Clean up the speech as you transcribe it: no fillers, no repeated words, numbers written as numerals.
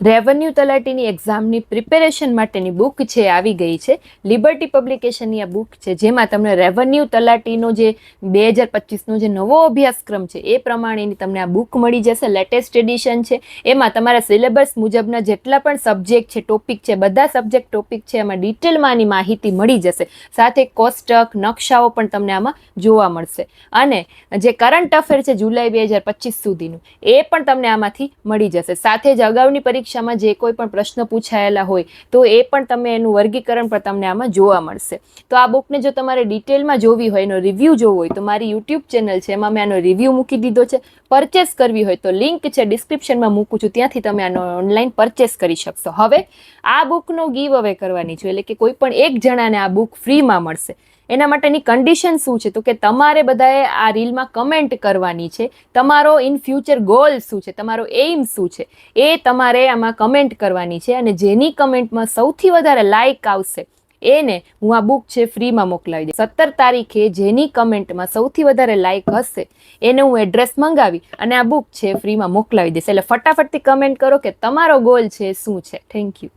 Revenue તલાટીની એક્ઝામની preparation માટેની book છે આવી ગઈ છે. લિબર્ટી પબ્લિકેશનની આ બુક છે, જેમાં તમને રેવન્યુ તલાટીનો જે 2025નો જે નવો અભ્યાસક્રમ છે એ પ્રમાણેની તમને આ બુક મળી જશે. લેટેસ્ટ એડિશન છે. એમાં તમારા સિલેબસ મુજબના જેટલા પણ સબ્જેક્ટ છે, ટોપિક છે, બધા સબ્જેક્ટ ટોપિક છે, એમાં ડિટેલમાં આની માહિતી મળી જશે. સાથે કોષ્ટક, નકશાઓ પણ તમને આમાં જોવા મળશે. અને જે કરંટ અફેર છે જુલાઈ 2025 સુધીનું, એ પણ તમને આમાંથી મળી જશે. સાથે જ અગાઉની પરીક્ષામાં જે કોઈ પણ પ્રશ્ન પૂછાયેલા હોય તો એ પણ તમે એનું વર્ગીકરણ પણ તમને આમાં જોવા મળશે. તો આ બુકને જો તમારે ડિટેલમાં જોવી હોય, એનો રિવ્યૂ જોવો હોય તો મારી યુટ્યુબ ચેનલ છે, એમાં મેં આનો રિવ્યૂ મૂકી દીધો છે. પરચેસ કરવી હોય તો લિંક છે ડિસ્ક્રિપ્શનમાં મૂકું છું, ત્યાંથી તમે આનો ઓનલાઈન પરચેસ કરી શકશો. હવે આ બુકનો ગીવ અવે કરવાની છે, એટલે કે કોઈ પણ એક જણાને આ બુક ફ્રીમાં મળશે. એના માટેની કન્ડિશન શું છે? તો કે તમારે બધાએ આ રીલમાં કમેન્ટ કરવાની છે. તમારો ઇન ફ્યુચર ગોલ શું છે, તમારો એઇમ શું છે, એ તમારે આમાં કમેન્ટ કરવાની છે. અને જેની કમેન્ટમાં સૌથી વધારે લાઇક આવશે એને હું આ બુક છે ફ્રીમાં મોકલાવી દઈશ. 17 તારીખે જેની કમેન્ટમાં સૌથી વધારે લાઇક હશે એને હું એડ્રેસ મંગાવી અને આ બુક છે ફ્રીમાં મોકલાવી દઈશ. એટલે ફટાફટથી કમેન્ટ કરો કે તમારો ગોલ છે શું છે. Thank you.